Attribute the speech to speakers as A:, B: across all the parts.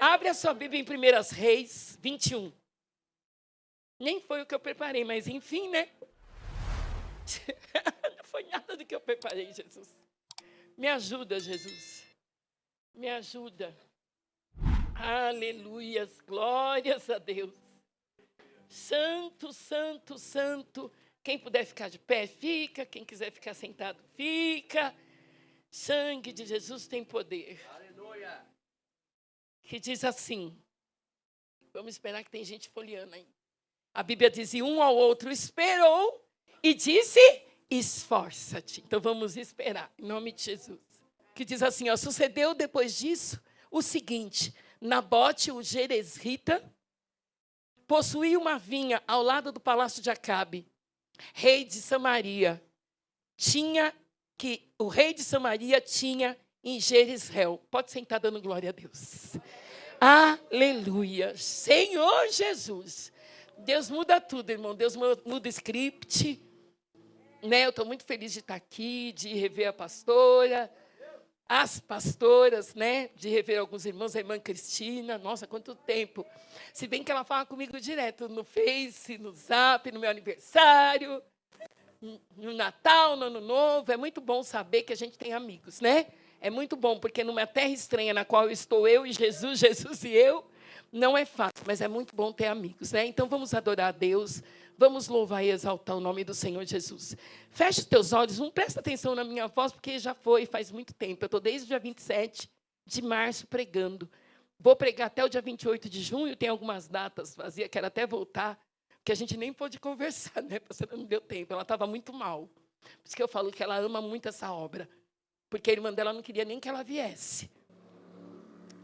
A: Abre a sua Bíblia em 1 Reis 21. Nem foi o que eu preparei, mas enfim, né? Não foi nada do que eu preparei, Jesus. Me ajuda, Jesus. Me ajuda. Aleluias, glórias a Deus. Santo, santo, santo. Quem puder ficar de pé, fica. Quem quiser ficar sentado, fica. Sangue de Jesus tem poder. Aleluia. Que diz assim. Vamos esperar que tem gente folheando aí. A Bíblia diz, e um ao outro esperou e disse, esforça-te. Então vamos esperar, em nome de Jesus. Que diz assim, ó, sucedeu depois disso o seguinte, Nabote, o Geresrita, possuía uma vinha ao lado do palácio de Acabe, rei de Samaria. O rei de Samaria tinha em Jezreel. Pode sentar dando glória a Deus. Aleluia. Senhor Jesus. Deus muda tudo, irmão. Deus muda script. Né? Eu estou muito feliz de estar aqui, de rever a pastora, as pastoras, né? De rever alguns irmãos, a irmã Cristina. Nossa, quanto tempo. Se bem que ela fala comigo direto no Face, no Zap, no meu aniversário, no Natal, no Ano Novo. É muito bom saber que a gente tem amigos, né? É muito bom, porque numa terra estranha na qual estou eu e Jesus, Jesus e eu, não é fácil, mas é muito bom ter amigos, né? Então vamos adorar a Deus, vamos louvar e exaltar o nome do Senhor Jesus. Feche os teus olhos, não presta atenção na minha voz, porque já foi, faz muito tempo. Eu estou desde o dia 27 de março pregando. Vou pregar até o dia 28 de junho, tem algumas datas vazias, quero até voltar, porque a gente nem pôde conversar, né? Porque não deu tempo, ela estava muito mal. Por isso que eu falo que ela ama muito essa obra, porque a irmã dela não queria nem que ela viesse.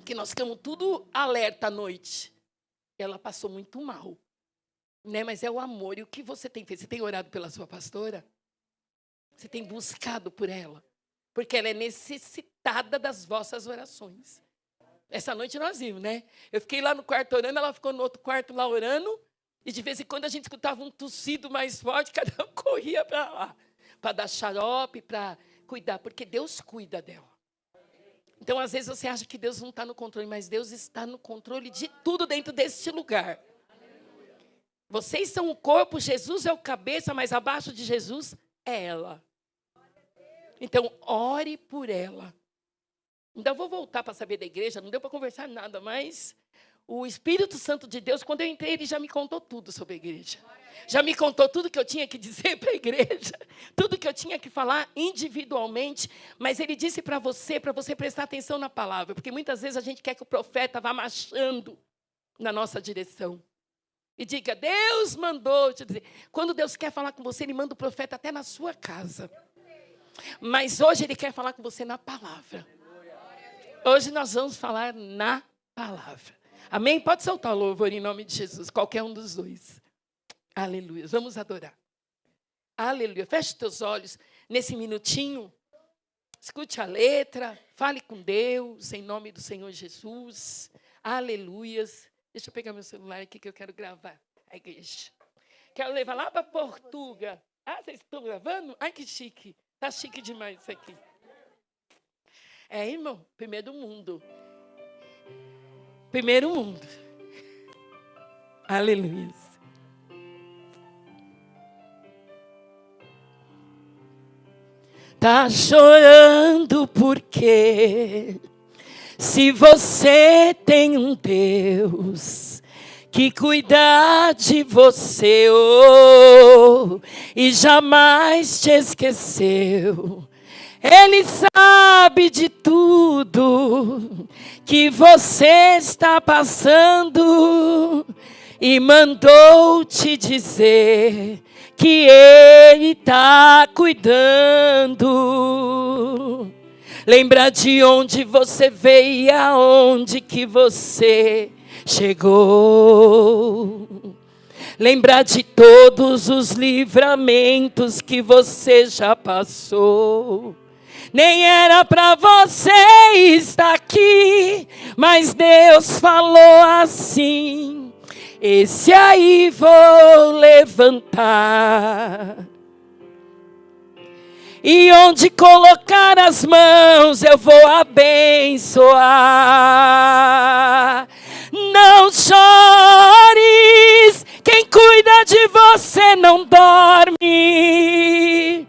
A: Que nós ficamos tudo alerta à noite. Ela passou muito mal. Né? Mas é o amor. E o que você tem feito? Você tem orado pela sua pastora? Você tem buscado por ela? Porque ela é necessitada das vossas orações. Essa noite nós vimos, né? Eu fiquei lá no quarto orando, ela ficou no outro quarto lá orando. E de vez em quando a gente escutava um tossido mais forte, cada um corria para lá. Para dar xarope, para cuidar. Porque Deus cuida dela. Então, às vezes, você acha que Deus não está no controle, mas Deus está no controle de tudo dentro deste lugar. Vocês são o corpo, Jesus é o cabeça, mas abaixo de Jesus é ela. Então, ore por ela. Ainda vou voltar para saber da igreja, não deu para conversar nada, mas o Espírito Santo de Deus, quando eu entrei, ele já me contou tudo sobre a igreja. Já me contou tudo que eu tinha que dizer para a igreja, tudo que eu tinha que falar individualmente, mas ele disse para você prestar atenção na palavra, porque muitas vezes a gente quer que o profeta vá marchando na nossa direção. E diga, Deus mandou te dizer. Quando Deus quer falar com você, ele manda o profeta até na sua casa. Mas hoje ele quer falar com você na palavra. Hoje nós vamos falar na palavra. Amém? Pode soltar o louvor em nome de Jesus, qualquer um dos dois. Aleluia. Vamos adorar. Aleluia. Feche teus olhos nesse minutinho. Escute a letra. Fale com Deus em nome do Senhor Jesus. Aleluias. Deixa eu pegar meu celular aqui que eu quero gravar a igreja. Quero levar lá para Portugal. Ah, vocês estão gravando? Ai, que chique. Tá chique demais isso aqui. É, irmão. Primeiro mundo. Primeiro mundo. Aleluia. Tá chorando porque se você tem um Deus que cuida de você e jamais te esqueceu, Ele sabe de tudo que você está passando e mandou te dizer que Ele está cuidando. Lembra de onde você veio e aonde que você chegou. Lembra de todos os livramentos que você já passou. Nem era para você estar aqui, mas Deus falou assim: esse aí vou levantar. E onde colocar as mãos eu vou abençoar. de você não dorme.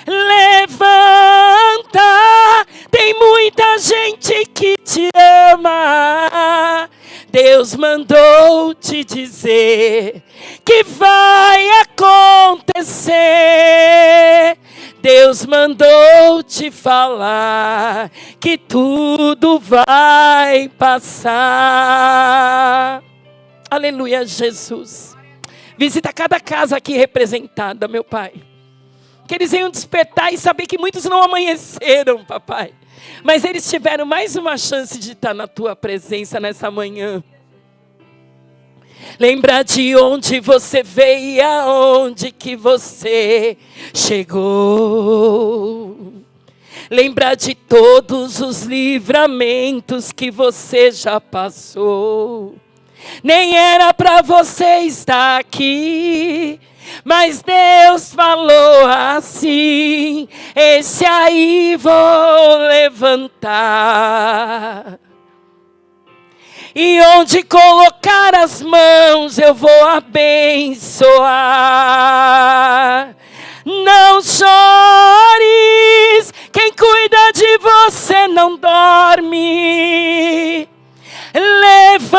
A: Levanta, tem muita gente que te ama. Deus mandou te dizer que vai acontecer. Deus mandou te falar que tudo vai passar. Aleluia, Jesus. Visita cada casa aqui representada, meu Pai. Que eles venham despertar e saber que muitos não amanheceram, papai. Mas eles tiveram mais uma chance de estar na tua presença nessa manhã. Lembra de onde você veio e aonde que você chegou. Lembra de todos os livramentos que você já passou. Nem era para você estar aqui, mas Deus falou assim: esse aí vou levantar. E onde colocar as mãos eu vou abençoar. Não chores, quem cuida de você não dorme. Levanta,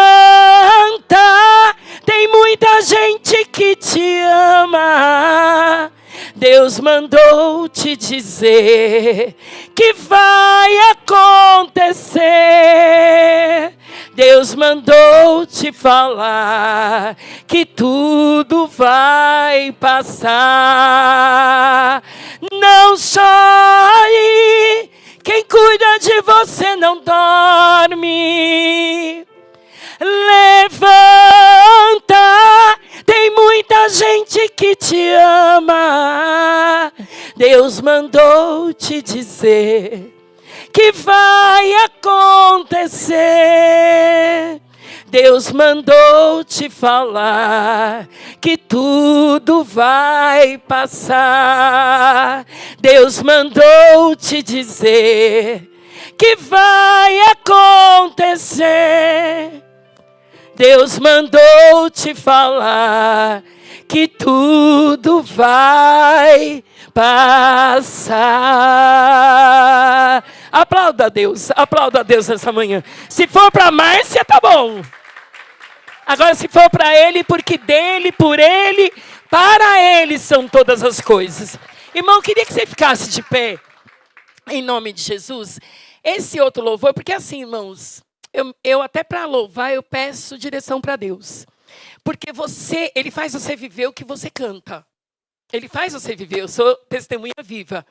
A: tem muita gente que te ama. Deus mandou te dizer que vai acontecer. Deus mandou te falar que tudo vai passar. Não chore, quem cuida de você não dorme. Levanta, tem muita gente que te ama. Deus mandou te dizer que vai acontecer. Deus mandou te falar que tudo vai passar. Deus mandou te dizer que vai acontecer. Deus mandou te falar que tudo vai passar. Aplauda a Deus nessa manhã. Se for para Márcia, tá bom. Agora se for para Ele, porque dele, por Ele, para Ele são todas as coisas. Irmão, eu queria que você ficasse de pé, em nome de Jesus. Esse outro louvor, porque assim, irmãos, eu até para louvar, eu peço direção para Deus. Porque Ele faz você viver o que você canta. Ele faz você viver, eu sou testemunha viva.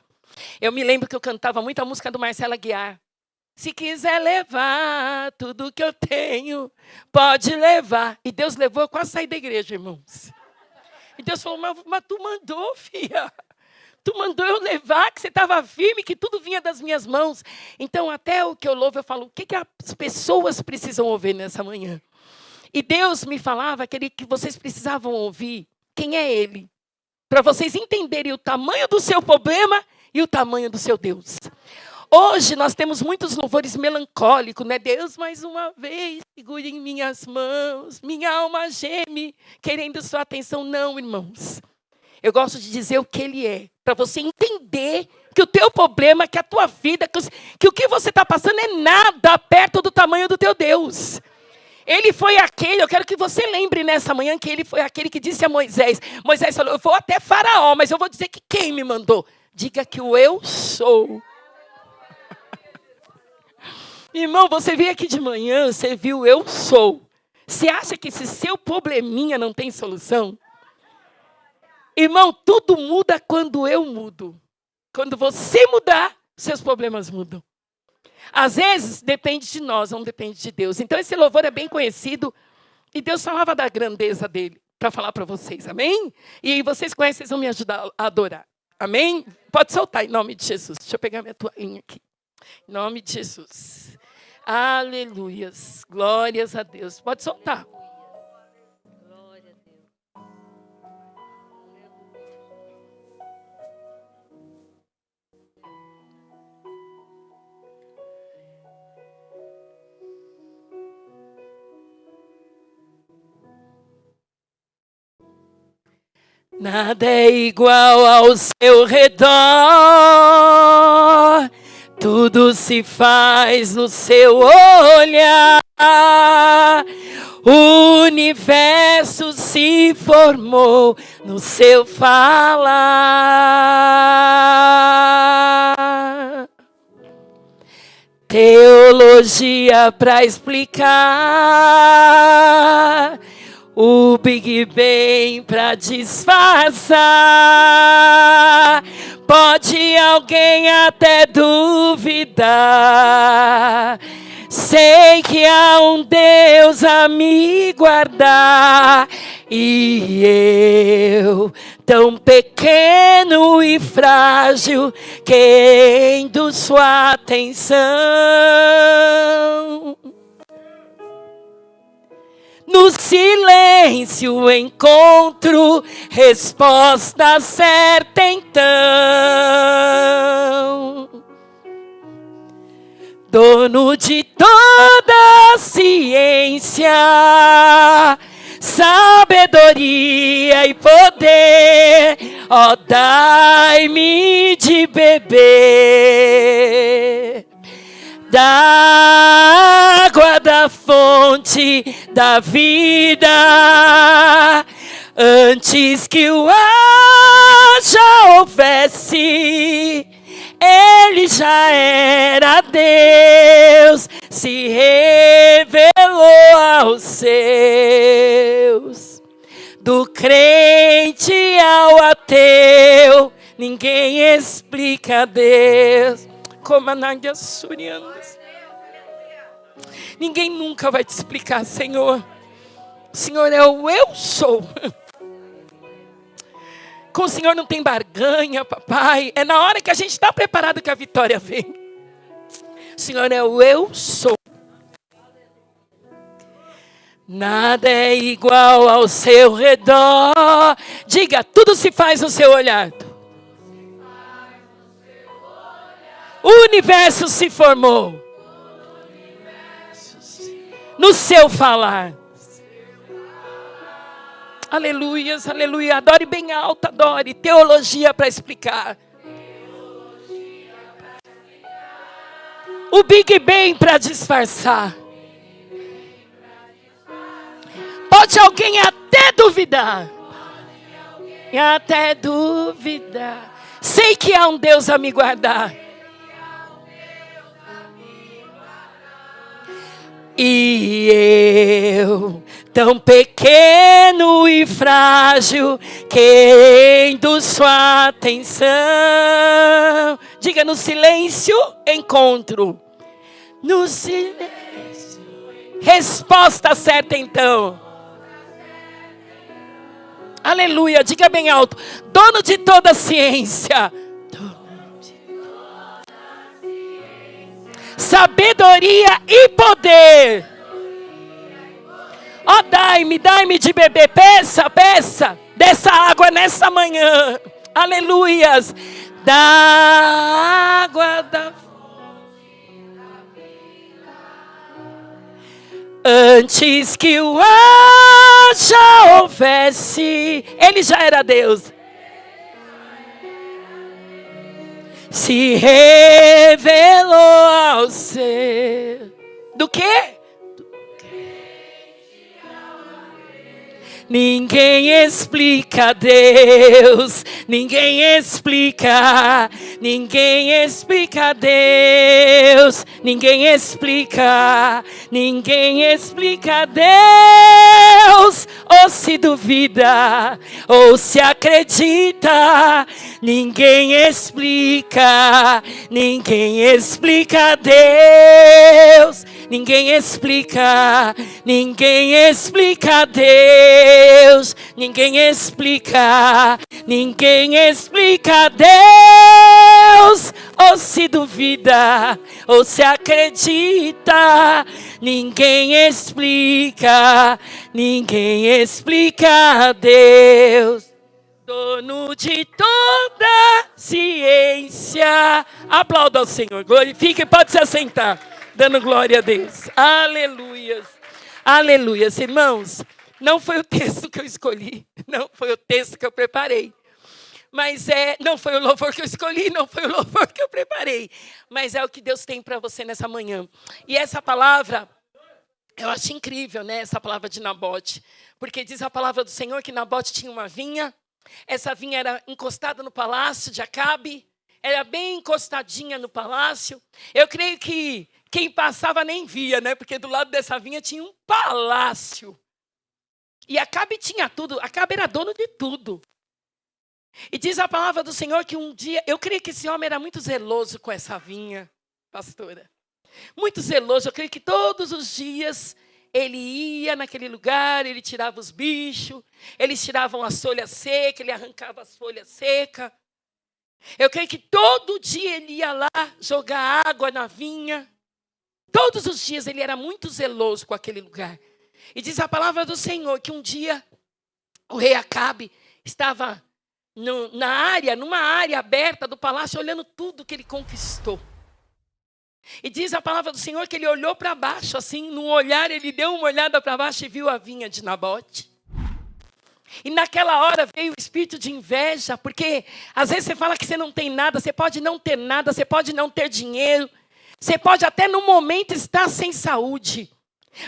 A: Eu me lembro que eu cantava muito a música do Marcelo Aguiar. Se quiser levar tudo que eu tenho, pode levar. E Deus levou, eu quase saí da igreja, irmãos. E Deus falou, mas tu mandou, filha. Tu mandou eu levar, que você estava firme, que tudo vinha das minhas mãos. Então, até o que eu louvo, eu falo, o que as pessoas precisam ouvir nessa manhã? E Deus me falava que vocês precisavam ouvir quem é Ele. Para vocês entenderem o tamanho do seu problema e o tamanho do seu Deus. Hoje nós temos muitos louvores melancólicos, né? Deus, mais uma vez, segure em minhas mãos, minha alma geme, querendo sua atenção. Não, irmãos. Eu gosto de dizer o que Ele é, para você entender que o teu problema, que a tua vida, que o que você está passando é nada perto do tamanho do teu Deus. Ele foi aquele, eu quero que você lembre nessa manhã que ele foi aquele que disse a Moisés. Moisés falou, eu vou até Faraó, mas eu vou dizer que quem me mandou? Diga que o eu sou. Irmão, você veio aqui de manhã, você viu eu sou. Você acha que esse seu probleminha não tem solução? Irmão, tudo muda quando eu mudo. Quando você mudar, seus problemas mudam. Às vezes, depende de nós, não depende de Deus. Então, esse louvor é bem conhecido. E Deus falava da grandeza dele para falar para vocês, amém? E vocês conhecem, vocês vão me ajudar a adorar, amém? Pode soltar em nome de Jesus. Deixa eu pegar minha toalhinha aqui. Em nome de Jesus. Aleluias. Glórias a Deus. Pode soltar.
B: Glória a Deus.
A: Nada é igual ao seu redor, tudo se faz no seu olhar. O universo se formou no seu falar. Teologia para explicar, o Big Bang para disfarçar. Pode alguém até duvidar. Sei que há um Deus a me guardar. E eu, tão pequeno e frágil, querendo sua atenção. No silêncio encontro resposta certa então. Dono de toda a ciência, sabedoria e poder, ó, dai-me de beber da água da fonte da vida, antes que o ar já houvesse, ele já era Deus, se revelou aos seus. Do crente ao ateu, ninguém explica Deus. Como a Nádia Surianas. Ninguém nunca vai te explicar, Senhor. O Senhor é o eu sou. Com o Senhor não tem barganha, papai. É na hora que a gente está preparado que a vitória vem. O Senhor é o eu sou. Nada é igual ao seu redor. Diga, tudo se faz no seu olhar. O universo se formou no seu falar. Aleluias, aleluia. Adore bem alto, adore. Teologia para explicar. O Big Bang para disfarçar. Pode alguém até duvidar. Até duvidar. Sei que há um Deus a me guardar. E eu, tão pequeno e frágil, querendo sua atenção. Diga, no silêncio, encontro. No silêncio. Resposta certa então. Aleluia, diga bem alto. Dono de toda a ciência. Sabedoria e poder. Ó, dai-me de beber. Peça, peça. Dessa água nessa manhã. Aleluias. Da água da fonte da vida. Antes que o ar já houvesse, ele já era Deus. Se revelou ao ser. Do quê? Ninguém explica Deus, ninguém explica Deus, ninguém explica Deus, ou se duvida, ou se acredita, ninguém explica Deus. Ninguém explica Deus, ninguém explica Deus, ou se duvida, ou se acredita, ninguém explica Deus, dono de toda ciência. Aplauda ao Senhor, glorifique e pode se assentar. Dando glória a Deus. Aleluias. Aleluias. Irmãos, Não foi o texto que eu escolhi, não foi o texto que eu preparei. Mas não foi o louvor que eu escolhi, não foi o louvor que eu preparei. Mas é o que Deus tem para você nessa manhã. E essa palavra, eu acho incrível, né? Essa palavra de Nabote. Porque diz a palavra do Senhor que Nabote tinha uma vinha. Essa vinha era encostada no palácio de Acabe. Era bem encostadinha no palácio. Eu creio que quem passava nem via, né? Porque do lado dessa vinha tinha um palácio. E Acabe tinha tudo. Acabe era dono de tudo. E diz a palavra do Senhor que um dia, eu creio que esse homem era muito zeloso com essa vinha, pastora. Muito zeloso, eu creio que todos os dias ele ia naquele lugar, ele tirava os bichos, eles tiravam as folhas secas, ele arrancava as folhas secas. Eu creio que todo dia ele ia lá jogar água na vinha. Todos os dias ele era muito zeloso com aquele lugar. E diz a palavra do Senhor que um dia o rei Acabe estava numa área aberta do palácio, olhando tudo que ele conquistou. E diz a palavra do Senhor que ele olhou para baixo, assim, num olhar, ele deu uma olhada para baixo e viu a vinha de Nabote. E naquela hora veio o espírito de inveja, porque às vezes você fala que você não tem nada, você pode não ter nada, você pode não ter dinheiro, você pode até no momento estar sem saúde.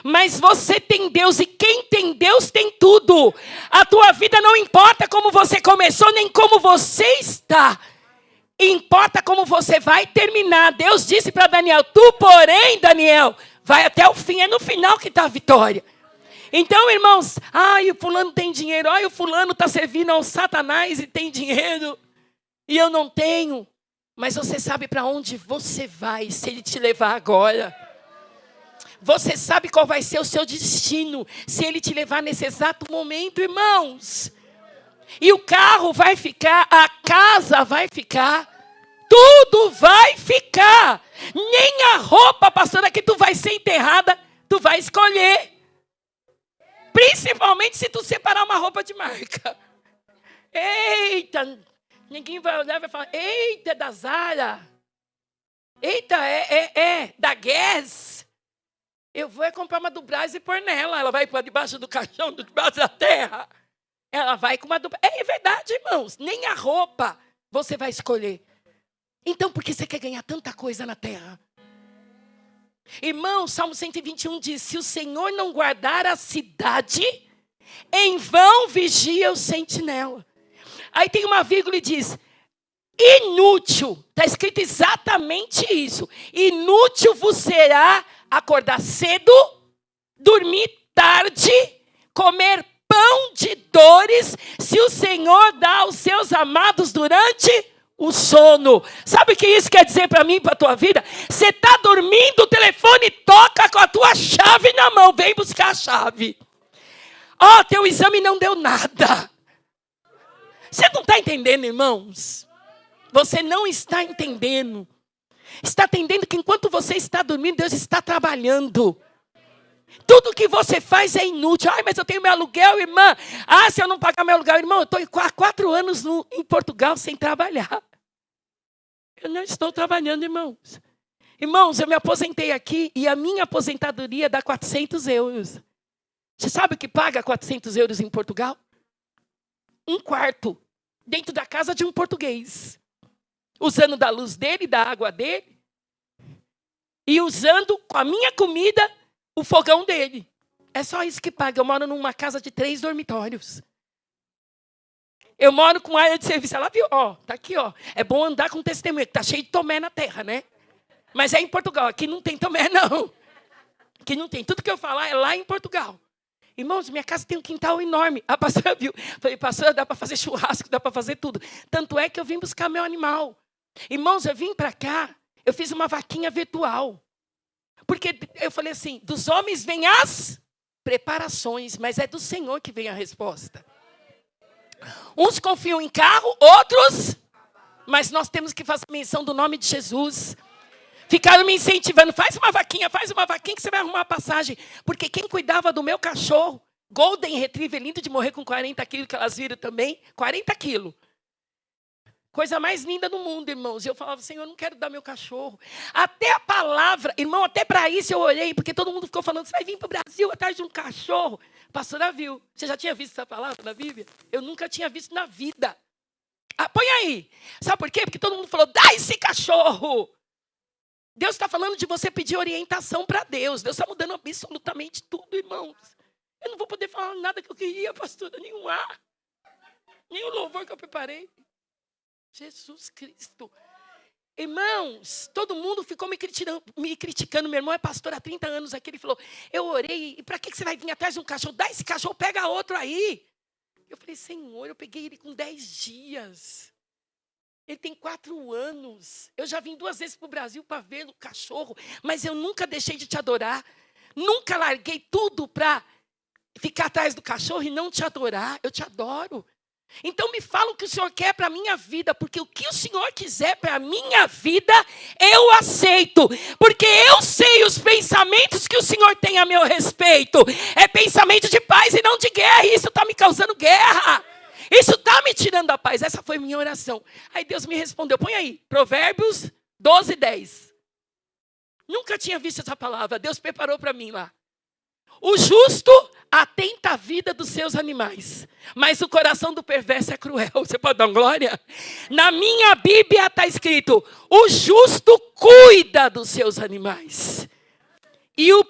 A: Mas você tem Deus, e quem tem Deus tem tudo. A tua vida não importa como você começou, nem como você está. Importa como você vai terminar. Deus disse para Daniel, tu porém, Daniel, vai até o fim. É no final que está a vitória. Então, irmãos, o fulano tem dinheiro. O fulano está servindo ao Satanás e tem dinheiro. E eu não tenho. Mas você sabe para onde você vai se ele te levar agora. Você sabe qual vai ser o seu destino se ele te levar nesse exato momento, irmãos. E o carro vai ficar, a casa vai ficar, tudo vai ficar. Nem a roupa, pastora, que tu vai ser enterrada, tu vai escolher. Principalmente se tu separar uma roupa de marca. Eita, ninguém vai olhar e vai falar, eita, é da Zara. Eita, é da Guess. Eu vou comprar uma do Brás e pôr nela. Ela vai para debaixo do caixão, debaixo da terra. Ela vai com uma do... É verdade, irmãos. Nem a roupa você vai escolher. Então, por que você quer ganhar tanta coisa na terra? Irmão, Salmo 121 diz, se o Senhor não guardar a cidade, em vão vigia o sentinela. Aí tem uma vírgula e diz, inútil. Está escrito exatamente isso. Inútil vos será acordar cedo, dormir tarde, comer pão de dores, se o Senhor dá aos seus amados durante o sono. Sabe o que isso quer dizer para mim, para a tua vida? Você está dormindo, o telefone toca com a tua chave na mão. Vem buscar a chave. Teu exame não deu nada. Você não está entendendo, irmãos? Você não está entendendo. Está entendendo que enquanto você está dormindo, Deus está trabalhando. Tudo que você faz é inútil. Mas eu tenho meu aluguel, irmã. Se eu não pagar meu aluguel, irmão, eu estou há 4 anos em Portugal sem trabalhar. Eu não estou trabalhando, irmãos. Irmãos, eu me aposentei aqui e a minha aposentadoria dá 400 euros. Você sabe o que paga 400 euros em Portugal? 1/4 dentro da casa de um português. Usando da luz dele, da água dele. E usando com a minha comida o fogão dele. É só isso que paga. Eu moro numa casa de 3 dormitórios. Eu moro com área de serviço. Ela viu, tá aqui, É bom andar com testemunha, que tá cheio de tomé na terra, né? Mas é em Portugal. Aqui não tem tomé, não. Aqui não tem. Tudo que eu falar é lá em Portugal. Irmãos, minha casa tem um quintal enorme. A pastora viu. Falei, pastora, dá para fazer churrasco, dá para fazer tudo. Tanto é que eu vim buscar meu animal. Irmãos, eu vim para cá, eu fiz uma vaquinha virtual. Porque eu falei assim, dos homens vêm as preparações, mas é do Senhor que vem a resposta. Uns confiam em carro, outros... Mas nós temos que fazer menção do nome de Jesus. Ficaram me incentivando, faz uma vaquinha que você vai arrumar a passagem. Porque quem cuidava do meu cachorro, Golden Retriever, lindo de morrer com 40 quilos, que elas viram também, 40 quilos. Coisa mais linda do mundo, irmãos. E eu falava, Senhor, eu não quero dar meu cachorro. Até a palavra, irmão, até para isso eu orei, porque todo mundo ficou falando, você vai vir para o Brasil atrás de um cachorro. A pastora viu. Você já tinha visto essa palavra na Bíblia? Eu nunca tinha visto na vida. Ah, põe aí. Sabe por quê? Porque todo mundo falou, dá esse cachorro. Deus está falando de você pedir orientação para Deus. Deus está mudando absolutamente tudo, irmãos. Eu não vou poder falar nada que eu queria, pastora, nenhum ar. Nem o louvor que eu preparei. Jesus Cristo. Irmãos, todo mundo ficou me criticando. Meu irmão é pastor há 30 anos aqui. Ele falou, eu orei, e para que você vai vir atrás de um cachorro? Dá esse cachorro, pega outro aí. Eu falei, Senhor, eu peguei ele com 10 dias. Ele tem 4 anos. Eu já vim 2 vezes para o Brasil para ver o cachorro, mas eu nunca deixei de te adorar. Nunca larguei tudo para ficar atrás do cachorro e não te adorar. Eu te adoro. Então me fala o que o Senhor quer para a minha vida, porque o que o Senhor quiser para a minha vida, eu aceito. Porque eu sei os pensamentos que o Senhor tem a meu respeito. É pensamento de paz e não de guerra. E isso está me causando guerra. Isso está me tirando a paz. Essa foi minha oração. Aí Deus me respondeu, põe aí, Provérbios 12, 10. Nunca tinha visto essa palavra. Deus preparou para mim lá. O justo atenta à vida dos seus animais, mas o coração do perverso é cruel. Você pode dar uma glória? Na minha Bíblia está escrito, o justo cuida dos seus animais. E o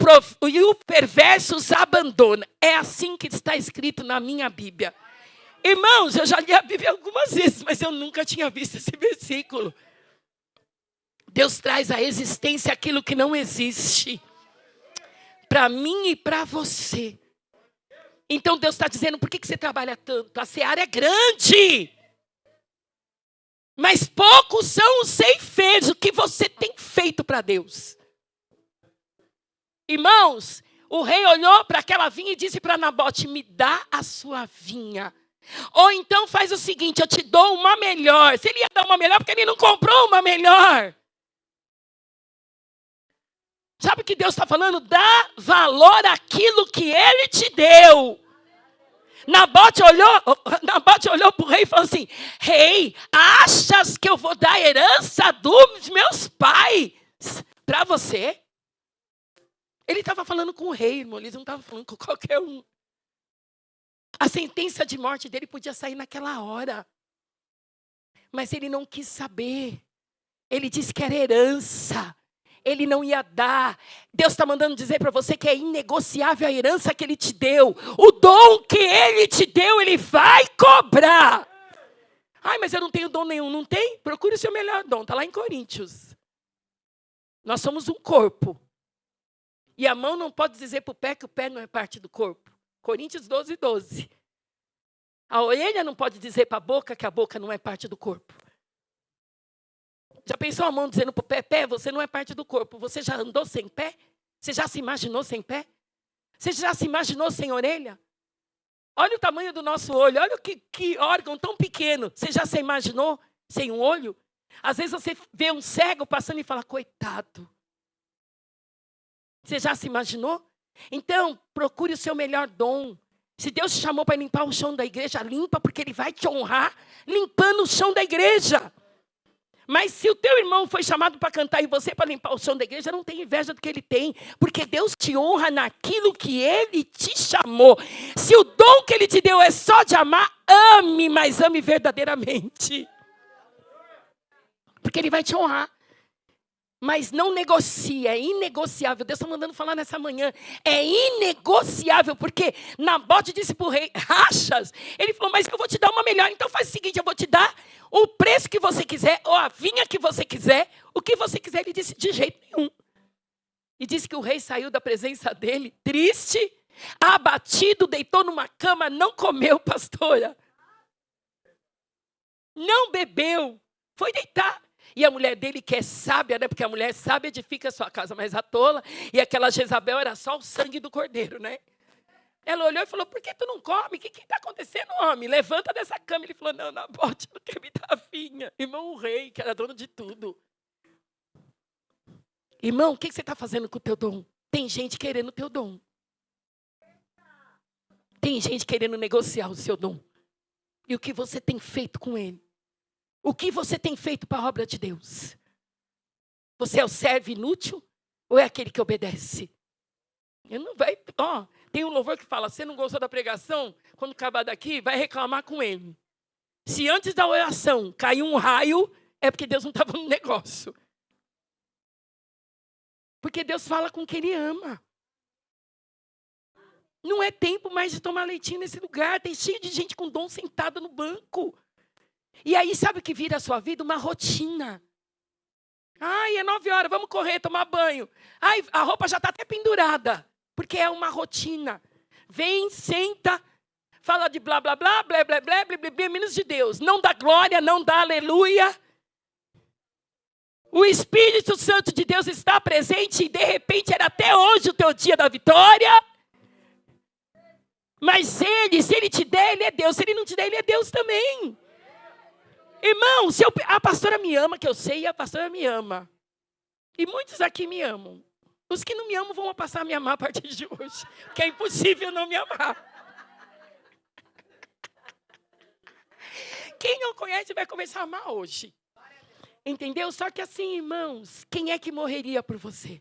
A: perverso os abandona. É assim que está escrito na minha Bíblia. Irmãos, eu já li a Bíblia algumas vezes, mas eu nunca tinha visto esse versículo. Deus traz à existência aquilo que não existe. Para mim e para você. Então Deus está dizendo, por que você trabalha tanto? A seara é grande. Mas poucos são os ceifeiros. O que você tem feito para Deus? Irmãos, o rei olhou para aquela vinha e disse para Nabote, me dá a sua vinha. Ou então faz o seguinte, eu te dou uma melhor. Se ele ia dar uma melhor, porque ele não comprou uma melhor. Sabe o que Deus está falando? Dá valor àquilo que Ele te deu. Nabote olhou para o rei e falou assim, rei, achas que eu vou dar a herança dos meus pais para você? Ele estava falando com o rei, irmão, ele não estava falando com qualquer um. A sentença de morte dele podia sair naquela hora. Mas ele não quis saber. Ele disse que era herança. Ele não ia dar. Deus está mandando dizer para você que é inegociável a herança que Ele te deu. O dom que Ele te deu, Ele vai cobrar. Ai, mas eu não tenho dom nenhum. Não tem? Procure o seu melhor dom. Está lá em Coríntios. Nós somos um corpo. E a mão não pode dizer para o pé que o pé não é parte do corpo. Coríntios 12, 12. A orelha não pode dizer para a boca que a boca não é parte do corpo. Já pensou a mão dizendo para o pé, pé, você não é parte do corpo. Você já andou sem pé? Você já se imaginou sem pé? Você já se imaginou sem orelha? Olha o tamanho do nosso olho, olha que órgão tão pequeno. Você já se imaginou sem um olho? Às vezes você vê um cego passando e fala, coitado. Você já se imaginou? Então, procure o seu melhor dom. Se Deus te chamou para limpar o chão da igreja, limpa, porque Ele vai te honrar limpando o chão da igreja. Mas se o teu irmão foi chamado para cantar e você para limpar o chão da igreja, não tem inveja do que ele tem. Porque Deus te honra naquilo que Ele te chamou. Se o dom que Ele te deu é só de amar, ame, mas ame verdadeiramente. Porque Ele vai te honrar. Mas não negocia, é inegociável. Deus está mandando falar nessa manhã. É inegociável, porque Nabote disse para o rei, achas? Ele falou, mas eu vou te dar uma melhor. Então faz o seguinte, eu vou te dar o preço que você quiser, ou a vinha que você quiser, o que você quiser. Ele disse, de jeito nenhum. E disse que o rei saiu da presença dele, triste, abatido, deitou numa cama, não comeu, pastora. Não bebeu, foi deitar. E a mulher dele, que é sábia, né? Porque a mulher sábia edifica a sua casa, mas a tola. E aquela Jezabel era só o sangue do cordeiro, né? Ela olhou e falou, por que tu não come? O que está acontecendo, homem? Levanta dessa cama. Ele falou, não, Nabote, não quer me dar vinha. Irmão, o rei, que era dono de tudo. Irmão, o que você está fazendo com o teu dom? Tem gente querendo o teu dom. Tem gente querendo negociar o seu dom. E o que você tem feito com ele? O que você tem feito para a obra de Deus? Você é o servo inútil ou é aquele que obedece? Ele não vai, tem um louvor que fala, você não gostou da pregação? Quando acabar daqui, vai reclamar com ele. Se antes da oração cair um raio, é porque Deus não estava no negócio. Porque Deus fala com quem Ele ama. Não é tempo mais de tomar leitinho nesse lugar. Tem cheio de gente com dom sentada no banco. E aí, sabe o que vira a sua vida? Uma rotina. Ai, é 9 horas, vamos correr, tomar banho. Ai, a roupa já está até pendurada. Porque é uma rotina. Vem, senta, fala de blá, blá, blá, blá, blá, blá, blá, blá, blá, menos de Deus. Não dá glória, não dá aleluia. O Espírito Santo de Deus está presente e de repente era até hoje o teu dia da vitória. Mas Ele, se Ele te der, Ele é Deus. Se Ele não te der, Ele é Deus também. Irmão, a pastora me ama, que eu sei, a pastora me ama. E muitos aqui me amam. Os que não me amam vão passar a me amar a partir de hoje. Porque é impossível não me amar. Quem não conhece vai começar a amar hoje. Entendeu? Só que assim, irmãos, quem é que morreria por você?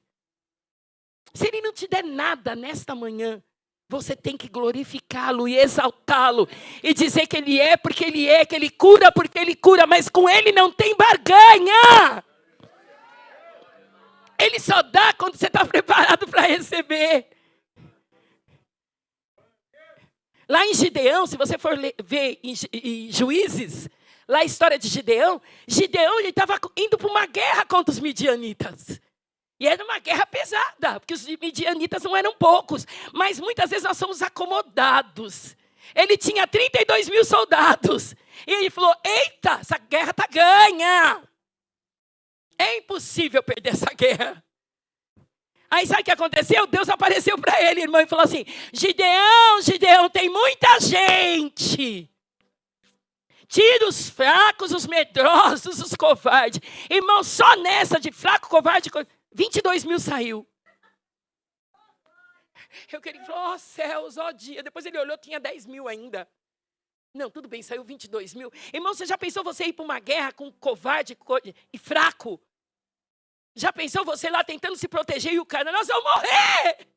A: Se Ele não te der nada nesta manhã, você tem que glorificá-lo e exaltá-lo. E dizer que Ele é porque Ele é, que Ele cura porque Ele cura. Mas com Ele não tem barganha. Ele só dá quando você está preparado para receber. Lá em Gideão, se você for ver em Juízes, lá a história de Gideão, ele estava indo para uma guerra contra os midianitas. E era uma guerra pesada, porque os midianitas não eram poucos. Mas muitas vezes nós somos acomodados. Ele tinha 32 mil soldados. E ele falou, eita, essa guerra está ganha. É impossível perder essa guerra. Aí sabe o que aconteceu? Deus apareceu para ele, irmão, e falou assim, Gideão, tem muita gente. Tira os fracos, os medrosos, os covardes. Irmão, só nessa de fraco, covarde, 22 mil saiu. Eu queria falar, céus, dia. Depois ele olhou, tinha 10 mil ainda. Não, tudo bem, saiu 22 mil. Irmão, você já pensou você ir para uma guerra com covarde e fraco? Já pensou você lá tentando se proteger e o cara, nós vamos morrer!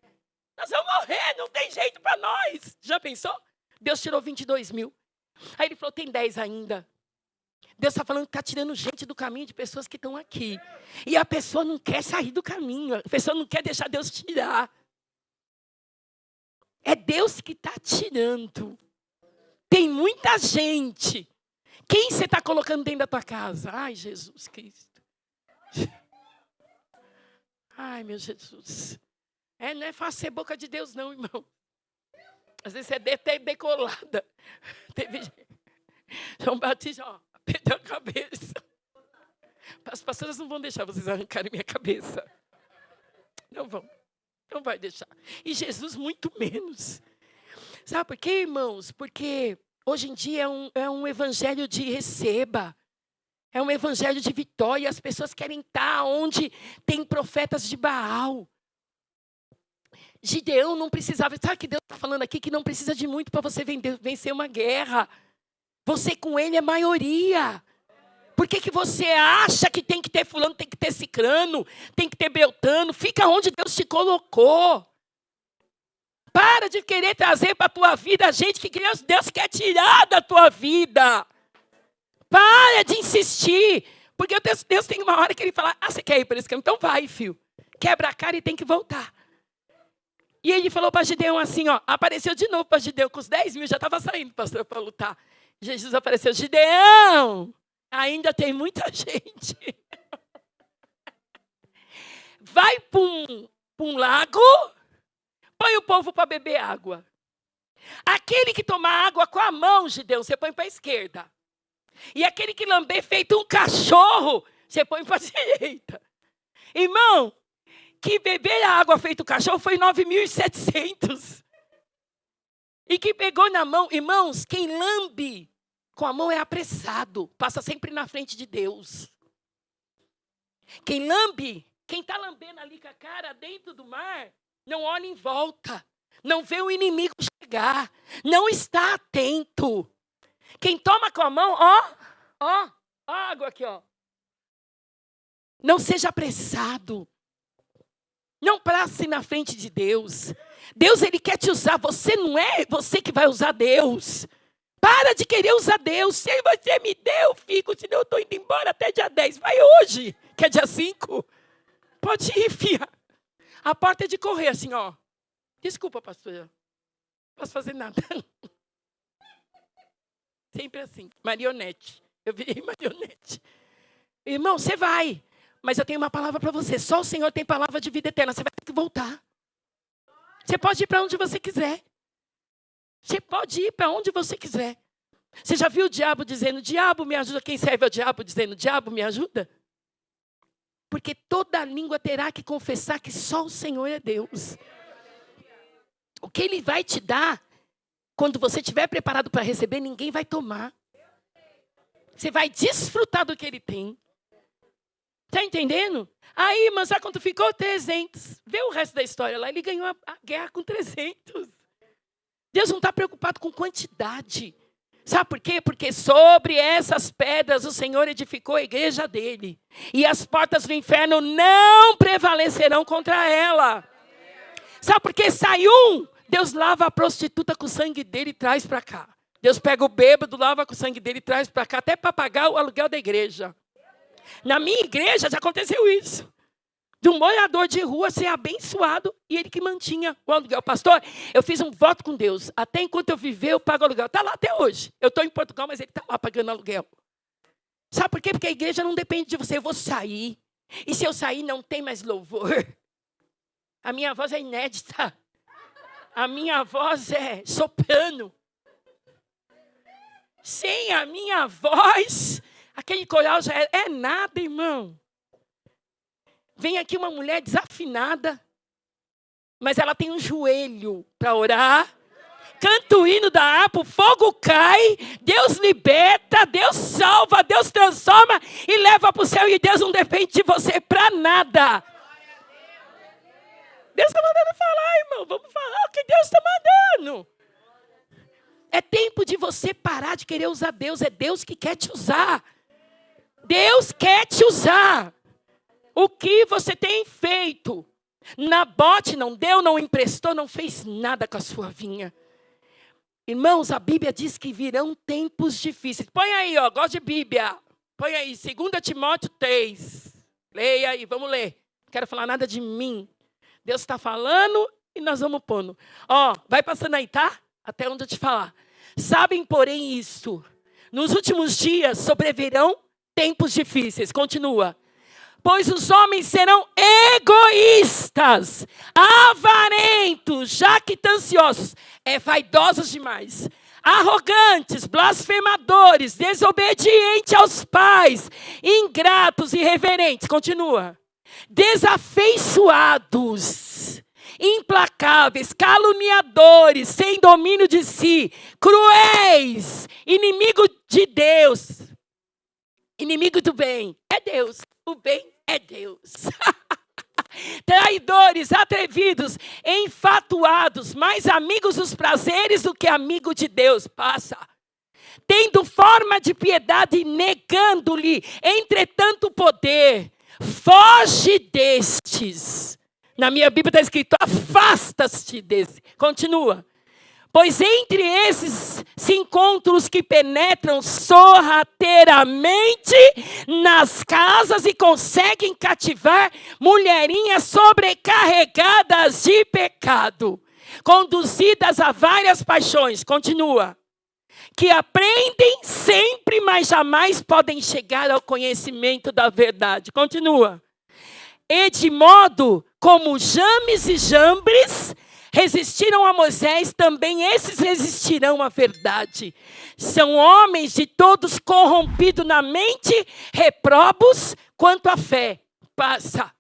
A: Nós vamos morrer, não tem jeito para nós. Já pensou? Deus tirou 22 mil. Aí ele falou, tem 10 ainda. Deus está falando que está tirando gente do caminho de pessoas que estão aqui. E a pessoa não quer sair do caminho. A pessoa não quer deixar Deus tirar. É Deus que está tirando. Tem muita gente. Quem você está colocando dentro da tua casa? Ai, Jesus Cristo. Ai, meu Jesus. Não é fácil ser boca de Deus, não, irmão. Às vezes você é até decolada. Teve João Batista, perdeu a cabeça. As pastoras não vão deixar vocês arrancarem minha cabeça. Não vão. Não vai deixar. E Jesus muito menos. Sabe por quê, irmãos? Porque hoje em dia é um evangelho de receba. É um evangelho de vitória. As pessoas querem estar onde tem profetas de Baal. Gideão não precisava. Sabe que Deus está falando aqui que não precisa de muito para você vencer uma guerra. Você com ele é maioria. Por que você acha que tem que ter fulano, tem que ter cicrano, tem que ter beltano? Fica onde Deus te colocou. Para de querer trazer para a tua vida gente que Deus quer tirar da tua vida. Para de insistir. Porque Deus tem uma hora que Ele fala, você quer ir para esse caminho? Então vai, filho. Quebra a cara e tem que voltar. E Ele falou para Gideão assim, apareceu de novo para Gideão, com os 10 mil, já estava saindo, pastor, para lutar. Jesus apareceu, Gideão, ainda tem muita gente. Vai para um lago, põe o povo para beber água. Aquele que tomar água com a mão, Gideão, você põe para a esquerda. E aquele que lamber feito um cachorro, você põe para a direita. Irmão, que beber a água feito cachorro foi 9.700. E que pegou na mão, irmãos, quem lambe com a mão é apressado, passa sempre na frente de Deus. Quem lambe, quem está lambendo ali com a cara dentro do mar, não olha em volta, não vê o inimigo chegar, não está atento. Quem toma com a mão, Água aqui, ó. Não seja apressado. Não passe na frente de Deus. Deus, Ele quer te usar. Você não é você que vai usar Deus. Para de querer usar Deus. Se você me deu, eu fico. Senão eu estou indo embora até dia 10. Vai hoje, que é dia 5. Pode ir, filha. A porta é de correr, assim, ó. Desculpa, pastora. Não posso fazer nada. Sempre assim. Marionete. Eu virei marionete. Irmão, você vai. Mas eu tenho uma palavra para você. Só o Senhor tem palavra de vida eterna. Você vai ter que voltar. Você pode ir para onde você quiser. Você pode ir para onde você quiser. Você já viu o diabo dizendo, diabo me ajuda? Quem serve ao diabo dizendo, diabo me ajuda? Porque toda língua terá que confessar que só o Senhor é Deus. O que Ele vai te dar, quando você estiver preparado para receber, ninguém vai tomar. Você vai desfrutar do que Ele tem. Está entendendo? Aí, mas sabe quanto ficou? 300. Vê o resto da história lá. Ele ganhou a guerra com 300. Deus não está preocupado com quantidade. Sabe por quê? Porque sobre essas pedras o Senhor edificou a igreja dele. E as portas do inferno não prevalecerão contra ela. Sabe por quê? Sai um, Deus lava a prostituta com o sangue dele e traz para cá. Deus pega o bêbado, lava com o sangue dele e traz para cá. Até para pagar o aluguel da igreja. Na minha igreja já aconteceu isso. De um morador de rua ser abençoado e ele que mantinha o aluguel. Pastor, eu fiz um voto com Deus. Até enquanto eu viver, eu pago aluguel. Está lá até hoje. Eu estou em Portugal, mas ele está lá pagando aluguel. Sabe por quê? Porque a igreja não depende de você. Eu vou sair. E se eu sair, não tem mais louvor. A minha voz é inédita. A minha voz é soprano. Sem a minha voz, aquele coral já é nada, irmão. Vem aqui uma mulher desafinada, mas ela tem um joelho para orar. Canta o hino da harpa, o fogo cai, Deus liberta, Deus salva, Deus transforma e leva para o céu. E Deus não depende de você para nada. Deus está mandando falar, irmão. Vamos falar o que Deus está mandando. É tempo de você parar de querer usar Deus. É Deus que quer te usar. Deus quer te usar. O que você tem feito? Nabote não deu, não emprestou, não fez nada com a sua vinha. Irmãos, a Bíblia diz que virão tempos difíceis. Põe aí, ó, gosto de Bíblia. Põe aí, 2 Timóteo 3. Leia aí, vamos ler. Não quero falar nada de mim. Deus está falando e nós vamos pondo. Ó, vai passando aí, tá? Até onde eu te falar. Sabem, porém, isto. Nos últimos dias sobrevirão tempos difíceis. Continua. Pois os homens serão egoístas, avarentos, jactanciosos, vaidosos demais, arrogantes, blasfemadores, desobedientes aos pais, ingratos, irreverentes. Continua. Desafeiçoados, implacáveis, caluniadores, sem domínio de si, cruéis, inimigo de Deus, inimigo do bem. É Deus, o bem é Deus. Traidores, atrevidos, enfatuados, mais amigos dos prazeres do que amigo de Deus. Passa. Tendo forma de piedade, negando-lhe, entretanto, o poder. Foge destes. Na minha Bíblia está escrito, afasta-te desse. Continua. Pois entre esses se encontram os que penetram sorrateiramente nas casas e conseguem cativar mulherinhas sobrecarregadas de pecado, conduzidas a várias paixões. Continua. Que aprendem sempre, mas jamais podem chegar ao conhecimento da verdade. Continua. E de modo como James e Jambres resistiram a Moisés, também esses resistirão à verdade. São homens de todos corrompidos na mente, reprobos quanto à fé. Passa.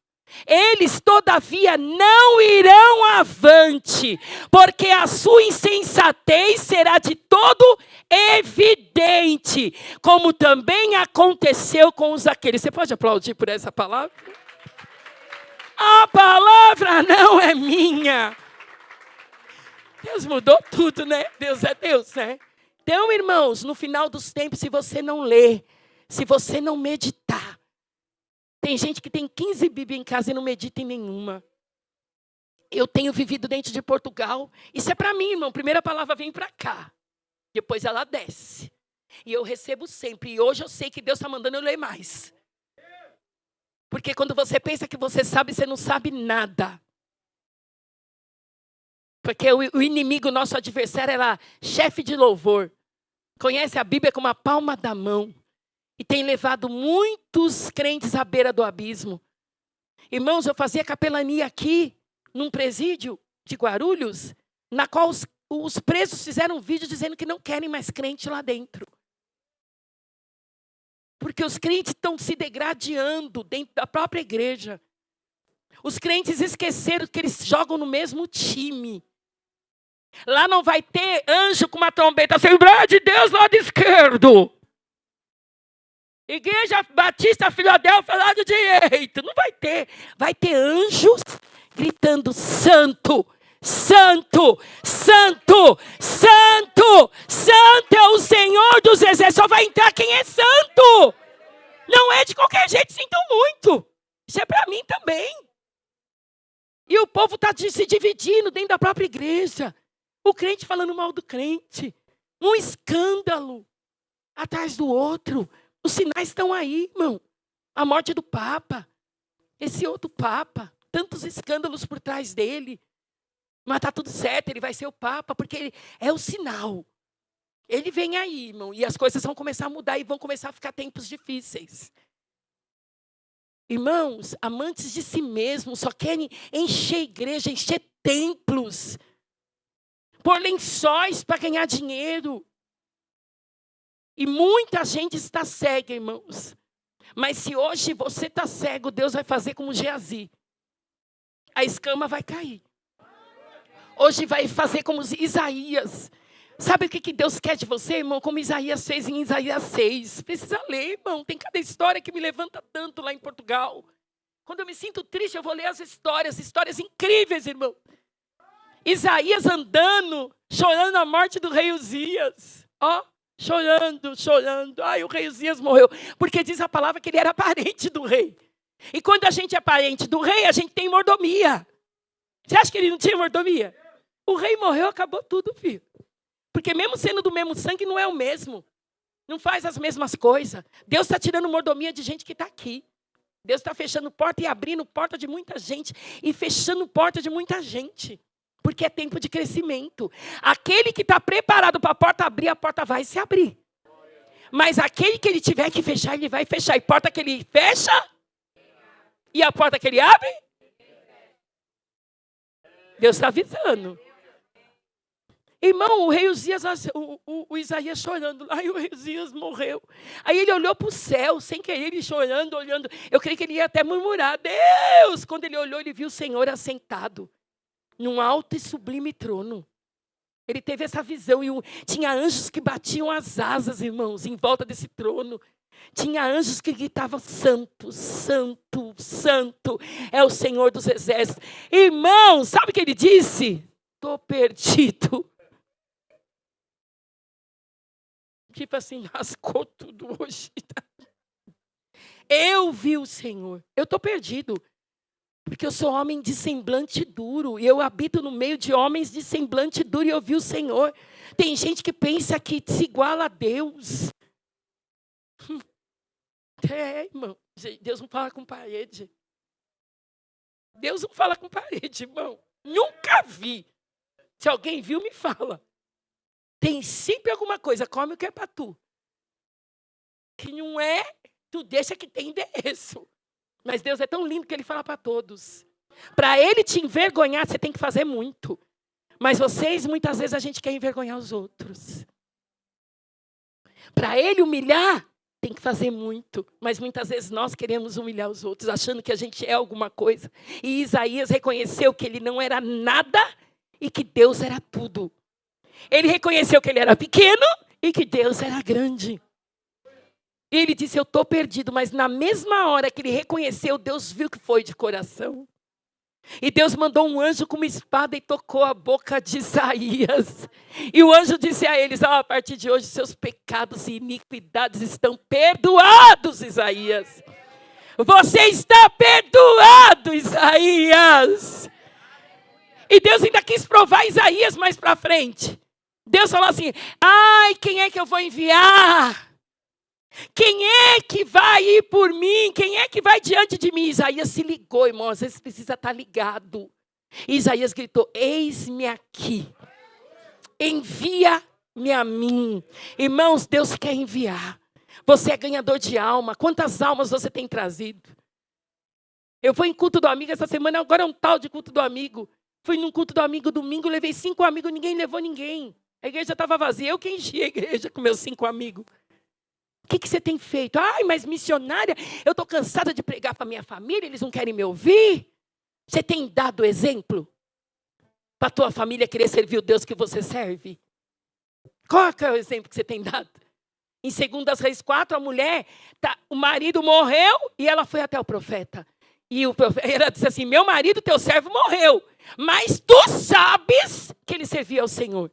A: Eles, todavia, não irão avante, porque a sua insensatez será de todo evidente, como também aconteceu com os aqueles. Você pode aplaudir por essa palavra? A palavra não é minha. Deus mudou tudo, né? Deus é Deus, né? Então, irmãos, no final dos tempos, se você não ler, se você não meditar. Tem gente que tem 15 Bíblias em casa e não medita em nenhuma. Eu tenho vivido dentro de Portugal. Isso é para mim, irmão. Primeira palavra vem para cá. Depois ela desce. E eu recebo sempre. E hoje eu sei que Deus está mandando eu ler mais. Porque quando você pensa que você sabe, você não sabe nada. Porque o inimigo, nosso adversário, era chefe de louvor. Conhece a Bíblia como a palma da mão. E tem levado muitos crentes à beira do abismo. Irmãos, eu fazia capelania aqui, num presídio de Guarulhos, na qual os presos fizeram um vídeo dizendo que não querem mais crente lá dentro. Porque os crentes estão se degradando dentro da própria igreja. Os crentes esqueceram que eles jogam no mesmo time. Lá não vai ter anjo com uma trombeta, Assembleia de Deus, lado esquerdo. Igreja Batista Filadélfia, lado direito. Não vai ter. Vai ter anjos gritando: Santo, Santo, Santo, Santo, Santo é o Senhor dos Exércitos. Só vai entrar quem é santo. Não é de qualquer jeito, sinto muito. Isso é para mim também. E o povo está se dividindo dentro da própria igreja. O crente falando mal do crente. Um escândalo atrás do outro. Os sinais estão aí, irmão. A morte do Papa. Esse outro Papa. Tantos escândalos por trás dele. Mas está tudo certo, ele vai ser o Papa, porque ele é o sinal. Ele vem aí, irmão. E as coisas vão começar a mudar e vão começar a ficar tempos difíceis. Irmãos, amantes de si mesmos, só querem encher igreja, encher templos. Pôr lençóis para ganhar dinheiro. E muita gente está cega, irmãos. Mas se hoje você está cego, Deus vai fazer como Geazi. A escama vai cair. Hoje vai fazer como Isaías. Sabe o que Deus quer de você, irmão? Como Isaías fez em Isaías 6. Precisa ler, irmão. Tem cada história que me levanta tanto lá em Portugal. Quando eu me sinto triste, eu vou ler as histórias incríveis, irmão. Isaías andando, chorando a morte do rei Uzias. Chorando. Ai, o rei Uzias morreu. Porque diz a palavra que ele era parente do rei. E quando a gente é parente do rei, a gente tem mordomia. Você acha que ele não tinha mordomia? O rei morreu, acabou tudo, filho. Porque mesmo sendo do mesmo sangue, não é o mesmo. Não faz as mesmas coisas. Deus está tirando mordomia de gente que está aqui. Deus está fechando porta e abrindo porta de muita gente. E fechando porta de muita gente. Porque é tempo de crescimento. Aquele que está preparado para a porta abrir, a porta vai se abrir. Mas aquele que ele tiver que fechar, ele vai fechar. E porta que ele fecha, e a porta que ele abre, Deus está avisando. Irmão, o rei Uzias, o Isaías chorando. Aí o rei Uzias morreu. Aí ele olhou para o céu, sem querer, ele chorando, olhando. Eu creio que ele ia até murmurar: Deus! Quando ele olhou, ele viu o Senhor assentado num alto e sublime trono. Ele teve essa visão. E tinha anjos que batiam as asas, irmãos, em volta desse trono. Tinha anjos que gritavam: Santo, Santo, Santo é o Senhor dos Exércitos. Irmão, sabe o que ele disse? Estou perdido. Tipo assim, lascou tudo hoje. Eu vi o Senhor. Eu estou perdido. Porque eu sou homem de semblante duro. E eu habito no meio de homens de semblante duro. E eu vi o Senhor. Tem gente que pensa que se iguala a Deus. Irmão. Deus não fala com parede. Deus não fala com parede, irmão. Nunca vi. Se alguém viu, me fala. Tem sempre alguma coisa. Come o que é para tu. Que não é, tu deixa que tem endereço. Mas Deus é tão lindo que Ele fala para todos. Para Ele te envergonhar, você tem que fazer muito. Mas vocês, muitas vezes, a gente quer envergonhar os outros. Para Ele humilhar, tem que fazer muito. Mas muitas vezes nós queremos humilhar os outros, achando que a gente é alguma coisa. E Isaías reconheceu que ele não era nada e que Deus era tudo. Ele reconheceu que ele era pequeno e que Deus era grande. E ele disse: eu estou perdido. Mas na mesma hora que ele reconheceu, Deus viu que foi de coração. E Deus mandou um anjo com uma espada e tocou a boca de Isaías. E o anjo disse a eles: a partir de hoje seus pecados e iniquidades estão perdoados, Isaías. Você está perdoado, Isaías. E Deus ainda quis provar Isaías mais para frente. Deus falou assim: ai, quem é que eu vou enviar? Quem é que vai ir por mim? Quem é que vai diante de mim? Isaías se ligou, irmão. Às vezes precisa estar ligado. Isaías gritou: eis-me aqui. Envia-me a mim. Irmãos, Deus quer enviar. Você é ganhador de alma. Quantas almas você tem trazido? Eu fui em culto do amigo essa semana. Agora é um tal de culto do amigo. Fui num culto do amigo domingo. Levei 5 amigos. Ninguém levou ninguém. A igreja estava vazia. Eu que enchi a igreja com meus 5 amigos. O que você tem feito? Ai, mas missionária, eu estou cansada de pregar para minha família, eles não querem me ouvir. Você tem dado exemplo para a tua família querer servir o Deus que você serve? Qual é o exemplo que você tem dado? Em 2 Reis 4, a mulher, o marido morreu e ela foi até o profeta. E ela disse assim: meu marido, teu servo, morreu, mas tu sabes que ele servia ao Senhor.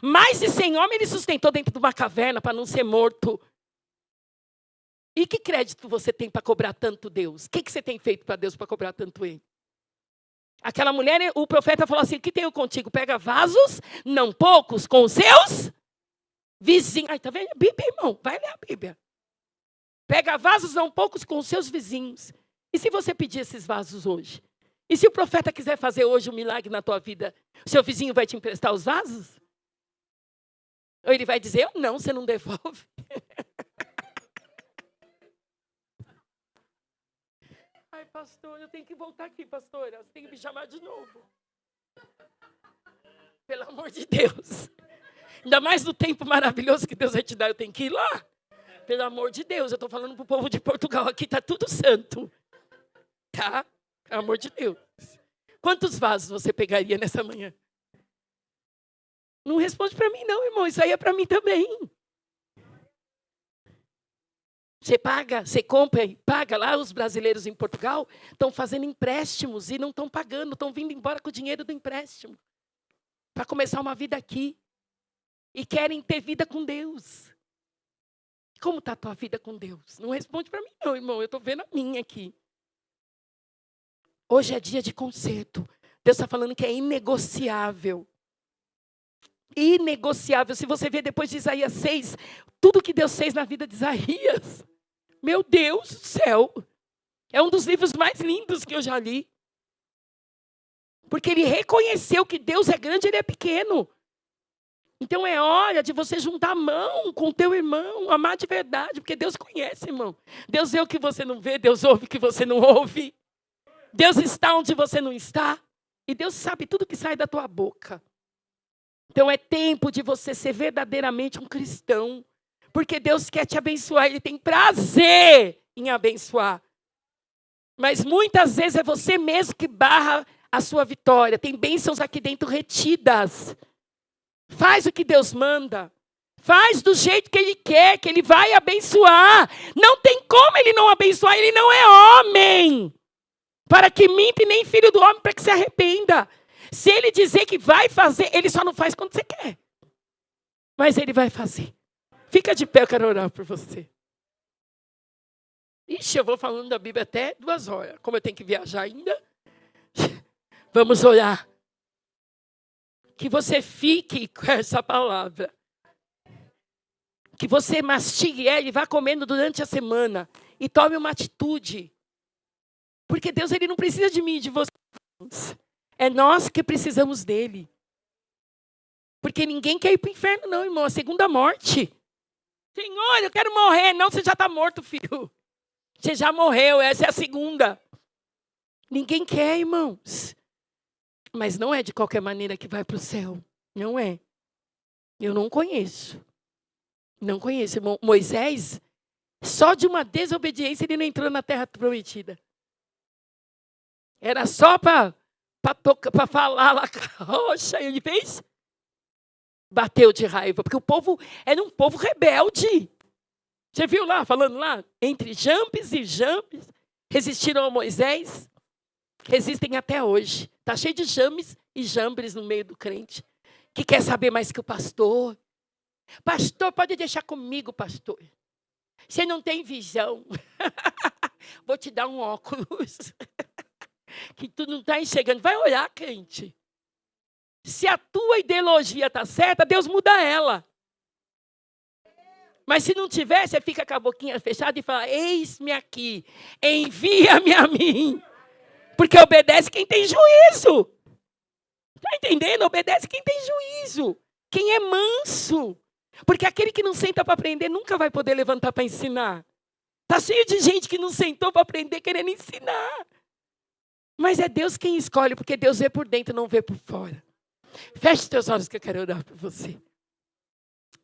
A: Mais de 100 homens ele sustentou dentro de uma caverna para não ser morto. E que crédito você tem para cobrar tanto Deus? O que você tem feito para Deus para cobrar tanto Ele? Aquela mulher, o profeta falou assim: o que tenho contigo? Pega vasos, não poucos, com os seus vizinhos. Ai, tá vendo a Bíblia, irmão? Vai ler a Bíblia. Pega vasos, não poucos, com os seus vizinhos. E se você pedir esses vasos hoje? E se o profeta quiser fazer hoje um milagre na tua vida, o seu vizinho vai te emprestar os vasos? Ou ele vai dizer: eu não, você não devolve. Ai, pastor, eu tenho que voltar aqui, pastora. Você tem que me chamar de novo. Pelo amor de Deus. Ainda mais no tempo maravilhoso que Deus vai te dar, eu tenho que ir lá. Pelo amor de Deus, eu estou falando para o povo de Portugal aqui, está tudo santo. Tá? Pelo amor de Deus. Quantos vasos você pegaria nessa manhã? Não responde para mim não, irmão. Isso aí é para mim também. Você paga, você compra e paga. Lá os brasileiros em Portugal estão fazendo empréstimos e não estão pagando, estão vindo embora com o dinheiro do empréstimo para começar uma vida aqui e querem ter vida com Deus. Como está a tua vida com Deus? Não responde para mim não, irmão, eu estou vendo a minha aqui. Hoje é dia de conserto. Deus está falando que é inegociável. Inegociável. Se você ver depois de Isaías 6, tudo que Deus fez na vida de Isaías, meu Deus do céu, é um dos livros mais lindos que eu já li. Porque ele reconheceu que Deus é grande e ele é pequeno. Então é hora de você juntar a mão com o teu irmão, amar de verdade, porque Deus conhece, irmão. Deus vê o que você não vê, Deus ouve o que você não ouve. Deus está onde você não está. E Deus sabe tudo que sai da tua boca. Então é tempo de você ser verdadeiramente um cristão. Porque Deus quer te abençoar, Ele tem prazer em abençoar. Mas muitas vezes é você mesmo que barra a sua vitória. Tem bênçãos aqui dentro retidas. Faz o que Deus manda. Faz do jeito que Ele quer, que Ele vai abençoar. Não tem como Ele não abençoar, Ele não é homem. Para que minta e nem filho do homem para que se arrependa. Se Ele dizer que vai fazer, Ele só não faz quando você quer. Mas Ele vai fazer. Fica de pé, eu quero orar por você. Ixi, eu vou falando da Bíblia até 2 horas. Como eu tenho que viajar ainda. Vamos orar. Que você fique com essa palavra. Que você mastigue ela e vá comendo durante a semana. E tome uma atitude. Porque Deus, Ele não precisa de mim e de você. É nós que precisamos dEle. Porque ninguém quer ir para o inferno não, irmão. A segunda morte. Senhor, eu quero morrer. Não, você já está morto, filho. Você já morreu, essa é a segunda. Ninguém quer, irmãos. Mas não é de qualquer maneira que vai para o céu. Não é. Eu não conheço. Não conheço. Moisés, só de uma desobediência, ele não entrou na terra prometida. Era só para falar lá, roxa, ele fez. Bateu de raiva, porque o povo era um povo rebelde. Você viu lá, falando lá? Entre Jambes e Jambes, resistiram a Moisés. Resistem até hoje. Está cheio de james e jambres no meio do crente. Que quer saber mais que o pastor. Pastor, pode deixar comigo, pastor. Você não tem visão. Vou te dar um óculos. Que tu não está enxergando. Vai olhar, crente. Se a tua ideologia está certa, Deus muda ela. Mas se não tiver, você fica com a boquinha fechada e fala, eis-me aqui, envia-me a mim. Porque obedece quem tem juízo. Está entendendo? Obedece quem tem juízo. Quem é manso. Porque aquele que não senta para aprender nunca vai poder levantar para ensinar. Está cheio de gente que não sentou para aprender querendo ensinar. Mas é Deus quem escolhe, porque Deus vê por dentro, não vê por fora. Feche os teus olhos que eu quero orar por você.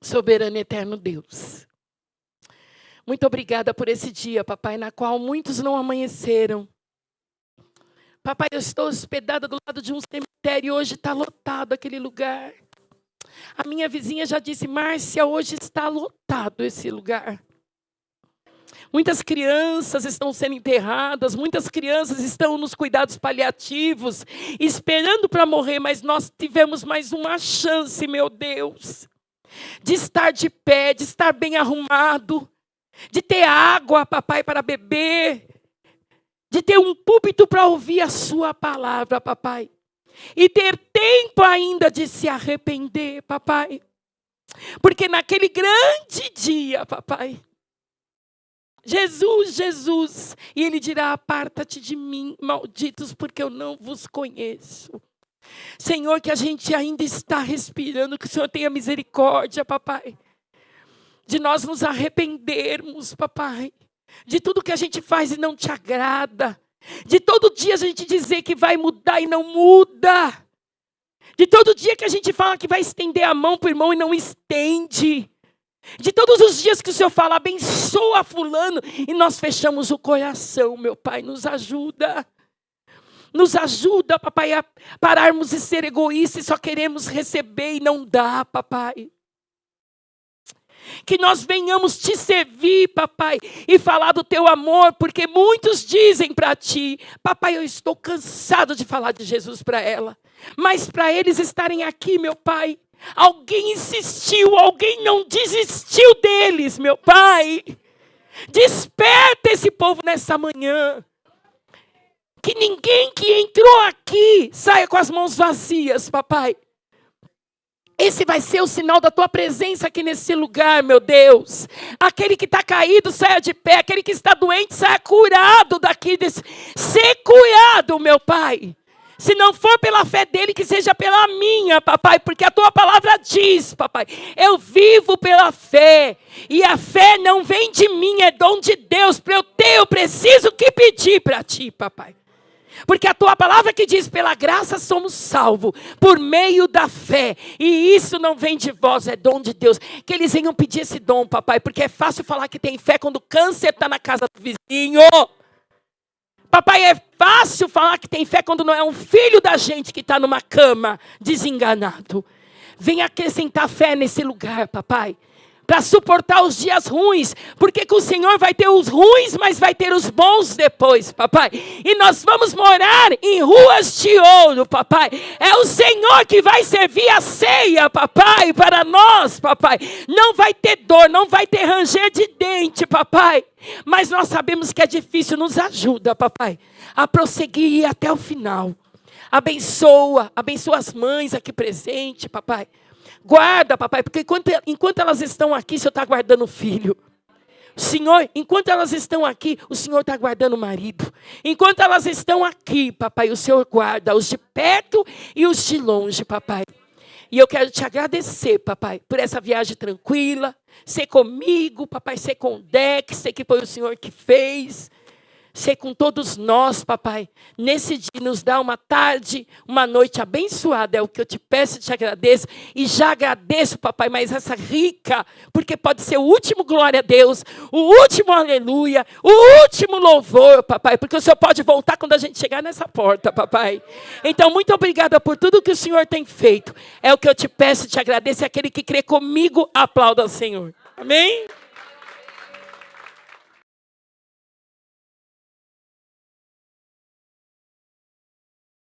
A: Soberano e eterno Deus. Muito obrigada por esse dia, papai, na qual muitos não amanheceram. Papai, eu estou hospedada do lado de um cemitério e hoje está lotado aquele lugar. A minha vizinha já disse, Márcia, hoje está lotado esse lugar. Muitas crianças estão sendo enterradas, muitas crianças estão nos cuidados paliativos, esperando para morrer, mas nós tivemos mais uma chance, meu Deus, de estar de pé, de estar bem arrumado, de ter água, papai, para beber, de ter um púlpito para ouvir a sua palavra, papai, e ter tempo ainda de se arrepender, papai, porque naquele grande dia, papai, Jesus, e Ele dirá, aparta-te de mim, malditos, porque eu não vos conheço. Senhor, que a gente ainda está respirando, que o Senhor tenha misericórdia, papai, de nós nos arrependermos, papai, de tudo que a gente faz e não te agrada, de todo dia a gente dizer que vai mudar e não muda, de todo dia que a gente fala que vai estender a mão para o irmão e não estende, de todos os dias que o Senhor fala, abençoa fulano, e nós fechamos o coração, meu Pai, nos ajuda. Nos ajuda, papai, a pararmos de ser egoístas e só queremos receber e não dá, papai. Que nós venhamos te servir, papai, e falar do teu amor, porque muitos dizem para ti, papai, eu estou cansado de falar de Jesus para ela, mas para eles estarem aqui, meu pai, alguém insistiu, alguém não desistiu deles, meu pai. Desperta esse povo nessa manhã. Que ninguém que entrou aqui saia com as mãos vazias, papai. Esse vai ser o sinal da tua presença aqui nesse lugar, meu Deus. Aquele que está caído, saia de pé. Aquele que está doente, saia curado daqui. Ser curado, meu Pai. Se não for pela fé dele, que seja pela minha, papai. Porque a tua palavra diz, papai. Eu vivo pela fé. E a fé não vem de mim, é dom de Deus. Para eu ter, eu preciso que pedir para ti, papai. Porque a tua palavra que diz, pela graça somos salvos, por meio da fé. E isso não vem de vós, é dom de Deus. Que eles venham pedir esse dom, papai. Porque é fácil falar que tem fé quando o câncer está na casa do vizinho. Papai, é fácil falar que tem fé quando não é um filho da gente que está numa cama, desenganado. Venha acrescentar fé nesse lugar, papai. Para suportar os dias ruins, porque com o Senhor vai ter os ruins, mas vai ter os bons depois, papai. E nós vamos morar em ruas de ouro, papai. É o Senhor que vai servir a ceia, papai, para nós, papai. Não vai ter dor, não vai ter ranger de dente, papai. Mas nós sabemos que é difícil, nos ajuda, papai, a prosseguir e ir até o final. Abençoa as mães aqui presentes, papai. Guarda, papai, porque enquanto elas estão aqui, o Senhor está guardando o filho. Senhor, enquanto elas estão aqui, o Senhor está guardando o marido. Enquanto elas estão aqui, papai, o Senhor guarda os de perto e os de longe, papai. E eu quero te agradecer, papai, por essa viagem tranquila. Ser comigo, papai, ser com o Dex, sei que foi o Senhor que fez. Ser com todos nós, papai, nesse dia nos dá uma tarde, uma noite abençoada, é o que eu te peço e te agradeço, e já agradeço, papai, mas essa rica, porque pode ser o último glória a Deus, o último aleluia, o último louvor, papai, porque o Senhor pode voltar quando a gente chegar nessa porta, papai. Então, muito obrigada por tudo que o Senhor tem feito, é o que eu te peço e te agradeço, e aquele que crê comigo, aplauda ao Senhor. Amém?